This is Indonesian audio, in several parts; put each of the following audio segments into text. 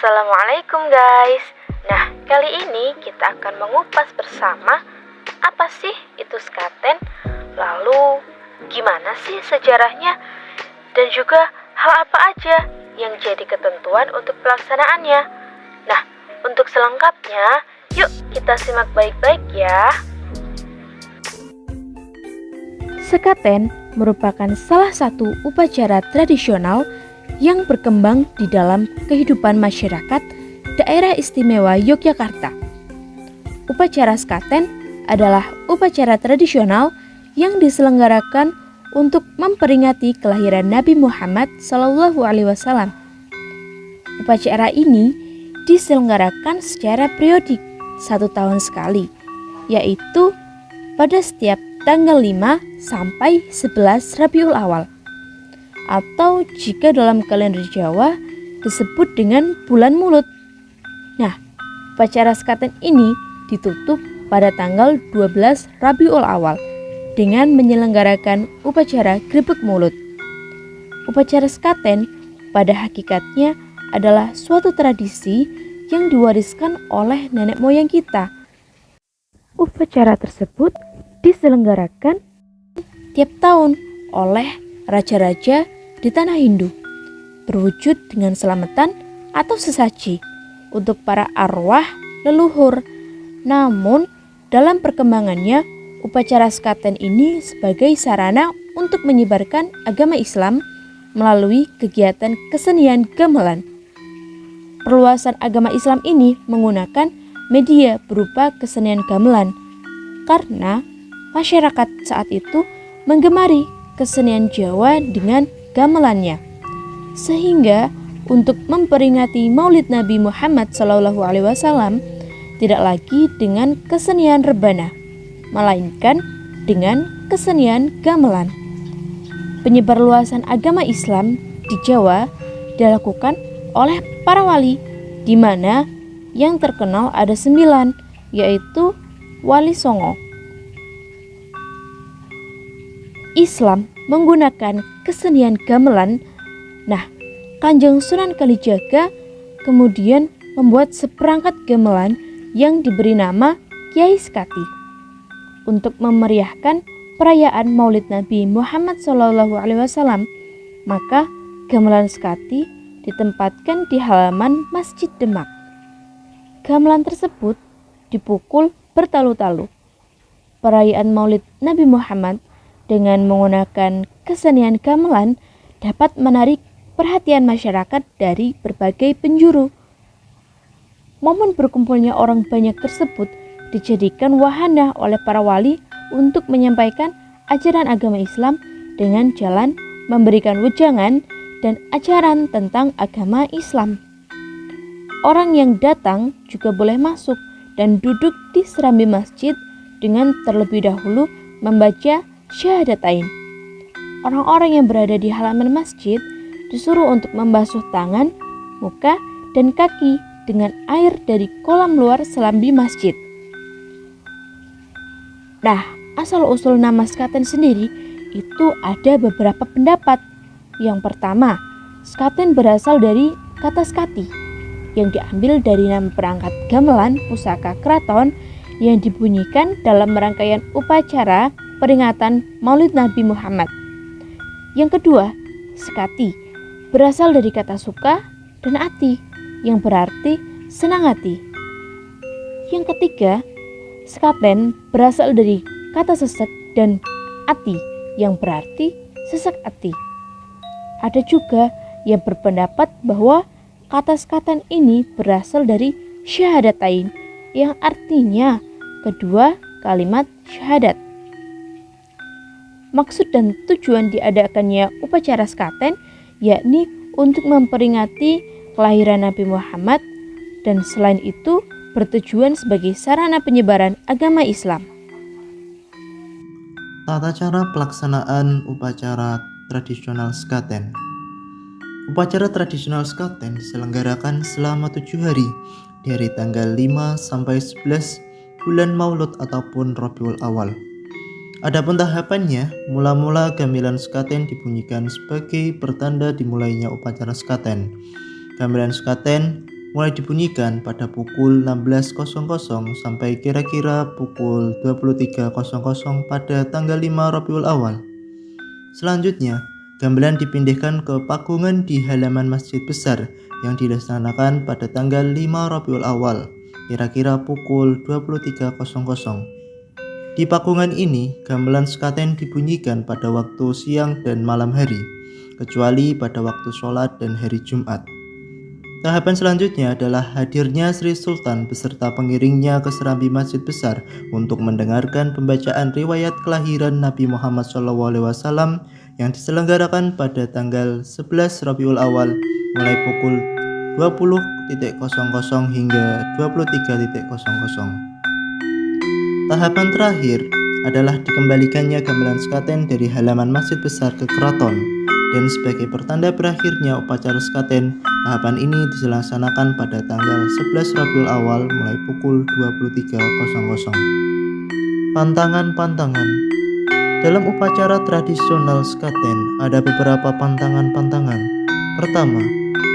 Assalamualaikum guys. Nah, kali ini kita akan mengupas bersama apa sih itu sekaten, lalu gimana sih sejarahnya, dan juga hal apa aja yang jadi ketentuan untuk pelaksanaannya. Nah, untuk selengkapnya, yuk kita simak baik-baik ya. Sekaten merupakan salah satu upacara tradisional yang berkembang di dalam kehidupan masyarakat Daerah Istimewa Yogyakarta. Upacara sekaten adalah upacara tradisional yang diselenggarakan untuk memperingati kelahiran Nabi Muhammad SAW. Upacara ini diselenggarakan secara periodik 1 tahun sekali, yaitu pada setiap tanggal 5 sampai 11 Rabiul Awal, atau jika dalam kalender Jawa disebut dengan bulan Mulut. Nah, upacara sekaten ini ditutup pada tanggal 12 Rabiul Awal dengan menyelenggarakan upacara Grebeg Mulut. Upacara sekaten pada hakikatnya adalah suatu tradisi yang diwariskan oleh nenek moyang kita. Upacara tersebut diselenggarakan tiap tahun oleh raja-raja di tanah Hindu, berwujud dengan selamatan atau sesaji untuk para arwah leluhur. Namun, dalam perkembangannya, upacara sekaten ini sebagai sarana untuk menyebarkan agama Islam melalui kegiatan kesenian gamelan. Perluasan agama Islam ini menggunakan media berupa kesenian gamelan, karena masyarakat saat itu menggemari kesenian Jawa dengan gamelannya, sehingga untuk memperingati Maulid Nabi Muhammad SAW tidak lagi dengan kesenian rebana, melainkan dengan kesenian gamelan. Penyebarluasan agama Islam di Jawa dilakukan oleh para wali, di mana yang terkenal ada 9, yaitu Wali Songo. Islam menggunakan kesenian gamelan. Nah, Kanjeng Sunan Kalijaga kemudian membuat seperangkat gamelan yang diberi nama Kiai Sekati untuk memeriahkan perayaan Maulid Nabi Muhammad SAW. Maka gamelan Sekati ditempatkan di halaman Masjid Demak. Gamelan tersebut dipukul bertalu-talu. Perayaan Maulid Nabi Muhammad dengan menggunakan kesenian gamelan dapat menarik perhatian masyarakat dari berbagai penjuru. Momen berkumpulnya orang banyak tersebut dijadikan wahana oleh para wali untuk menyampaikan ajaran agama Islam dengan jalan memberikan wejangan dan ajaran tentang agama Islam. Orang yang datang juga boleh masuk dan duduk di serambi masjid dengan terlebih dahulu membaca syahadatain. Orang-orang yang berada di halaman masjid disuruh untuk membasuh tangan, muka, dan kaki dengan air dari kolam luar serambi masjid. Nah, asal-usul nama sekaten sendiri itu ada beberapa pendapat. Yang pertama, sekaten berasal dari kata skati, yang diambil dari nama perangkat gamelan pusaka keraton yang dibunyikan dalam rangkaian upacara peringatan Maulid Nabi Muhammad. Yang kedua, sekati berasal dari kata suka dan ati yang berarti senang hati. Yang ketiga, sekaten berasal dari kata sesek dan ati yang berarti sesak ati. Ada juga yang berpendapat bahwa kata sekaten ini berasal dari syahadatain yang artinya kedua kalimat syahadat. Maksud dan tujuan diadakannya upacara sekaten yakni untuk memperingati kelahiran Nabi Muhammad, dan selain itu bertujuan sebagai sarana penyebaran agama Islam. Tata cara pelaksanaan upacara tradisional sekaten. Upacara tradisional sekaten diselenggarakan selama 7 hari dari tanggal 5 sampai 11 bulan Maulud ataupun Rabiul Awal. Adapun tahapannya, mula-mula gamelan sekaten dibunyikan sebagai pertanda dimulainya upacara sekaten. Gamelan sekaten mulai dibunyikan pada pukul 16.00 sampai kira-kira pukul 23.00 pada tanggal 5 Rabiul Awal. Selanjutnya, gamelan dipindahkan ke pakungan di halaman masjid besar yang dilaksanakan pada tanggal 5 Rabiul Awal, kira-kira pukul 23.00. Di pakungan ini, gamelan sekaten dibunyikan pada waktu siang dan malam hari, kecuali pada waktu sholat dan hari Jumat. Tahapan selanjutnya adalah hadirnya Sri Sultan beserta pengiringnya ke serambi masjid besar untuk mendengarkan pembacaan riwayat kelahiran Nabi Muhammad SAW yang diselenggarakan pada tanggal 11 Rabiul Awal mulai pukul 20.00 hingga 23.00. Tahapan terakhir adalah dikembalikannya gamelan sekaten dari halaman masjid besar ke keraton, dan sebagai pertanda berakhirnya upacara sekaten, tahapan ini dilaksanakan pada tanggal 11 Rabiul Awal mulai pukul 23.00. Pantangan-pantangan. Dalam upacara tradisional sekaten ada beberapa pantangan-pantangan. Pertama,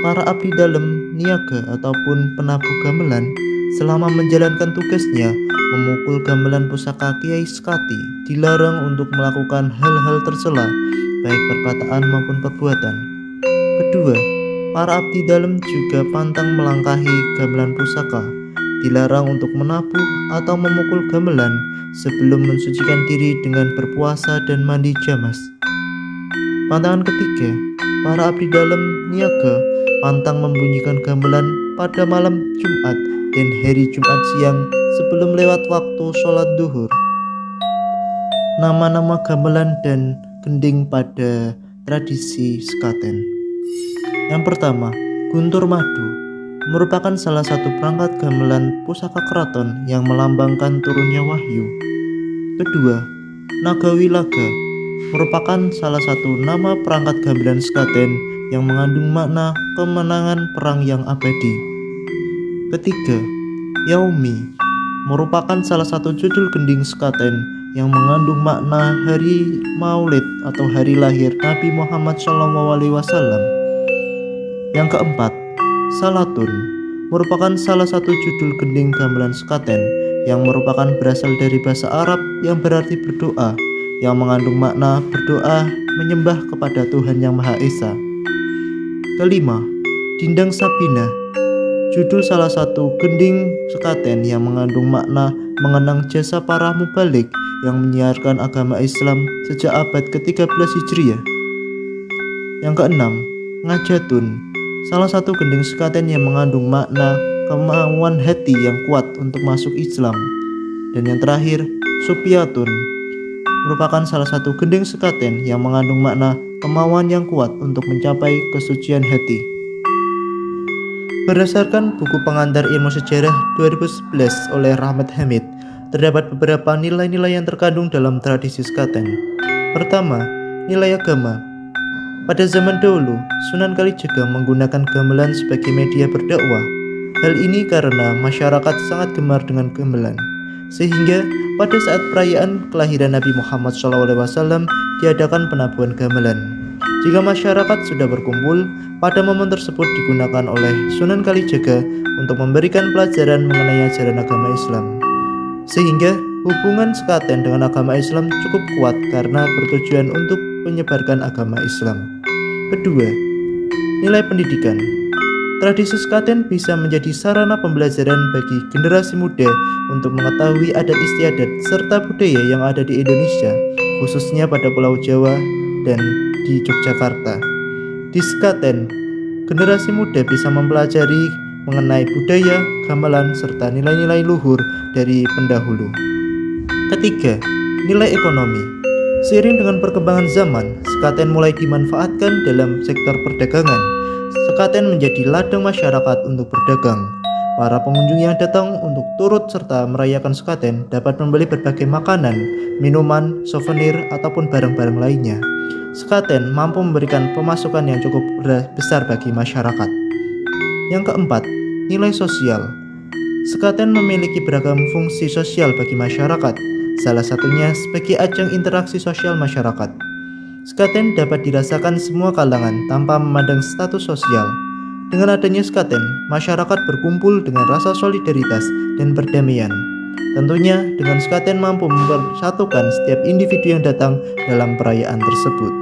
para abdi dalam niaga ataupun penabuh gamelan selama menjalankan tugasnya memukul gamelan pusaka Kiai Sekati dilarang untuk melakukan hal-hal tercela, baik perkataan maupun perbuatan. Kedua, para abdi dalam juga pantang melangkahi gamelan pusaka, dilarang untuk menabuh atau memukul gamelan sebelum mensucikan diri dengan berpuasa dan mandi jamas. Pantangan ketiga, para abdi dalam niaga pantang membunyikan gamelan pada malam Jumat dan hari Jumat siang sebelum lewat waktu sholat duhur. Nama-nama gamelan dan gending pada tradisi sekaten. Yang pertama, Guntur Madu merupakan salah satu perangkat gamelan pusaka keraton yang melambangkan turunnya wahyu. Kedua, Nagawilaga merupakan salah satu nama perangkat gamelan sekaten yang mengandung makna kemenangan perang yang abadi. Ketiga, Yaumi merupakan salah satu judul gending sekaten yang mengandung makna hari Maulid atau hari lahir Nabi Muhammad SAW. Yang keempat, Salatun merupakan salah satu judul gending gamelan sekaten yang merupakan berasal dari bahasa Arab yang berarti berdoa, yang mengandung makna berdoa menyembah kepada Tuhan Yang Maha Esa. Kelima, Dindang Sabina, judul salah satu gending sekaten yang mengandung makna mengenang jasa para mubalik yang menyiarkan agama Islam sejak abad ke-13 Hijriah. Yang keenam, Ngajatun, salah satu gending sekaten yang mengandung makna kemauan hati yang kuat untuk masuk Islam. Dan yang terakhir, Supiatun, merupakan salah satu gending sekaten yang mengandung makna kemauan yang kuat untuk mencapai kesucian hati. Berdasarkan buku pengantar ilmu sejarah 2011 oleh Rahmat Hamid, terdapat beberapa nilai-nilai yang terkandung dalam tradisi sekaten. Pertama, nilai agama. Pada zaman dahulu, Sunan Kalijaga menggunakan gamelan sebagai media berdakwah. Hal ini karena masyarakat sangat gemar dengan gamelan, sehingga pada saat perayaan kelahiran Nabi Muhammad SAW diadakan penabuhan gamelan. Jika masyarakat sudah berkumpul, pada momen tersebut digunakan oleh Sunan Kalijaga untuk memberikan pelajaran mengenai ajaran agama Islam. Sehingga hubungan sekaten dengan agama Islam cukup kuat karena bertujuan untuk menyebarkan agama Islam. Kedua, nilai pendidikan. Tradisi sekaten bisa menjadi sarana pembelajaran bagi generasi muda untuk mengetahui adat istiadat serta budaya yang ada di Indonesia, khususnya pada Pulau Jawa dan di Yogyakarta. Di sekaten, generasi muda bisa mempelajari mengenai budaya, gamelan, serta nilai-nilai luhur dari pendahulu. Ketiga, nilai ekonomi. Seiring dengan perkembangan zaman, sekaten mulai dimanfaatkan dalam sektor perdagangan. Sekaten menjadi ladang masyarakat untuk berdagang. Para pengunjung yang datang untuk turut serta merayakan sekaten dapat membeli berbagai makanan, minuman, souvenir, ataupun barang-barang lainnya. Sekaten mampu memberikan pemasukan yang cukup besar bagi masyarakat. Yang keempat, nilai sosial. Sekaten memiliki beragam fungsi sosial bagi masyarakat, salah satunya sebagai ajang interaksi sosial masyarakat. Sekaten dapat dirasakan semua kalangan tanpa memandang status sosial. Dengan adanya sekaten, masyarakat berkumpul dengan rasa solidaritas dan perdamaian. Tentunya dengan sekaten mampu mempersatukan setiap individu yang datang dalam perayaan tersebut.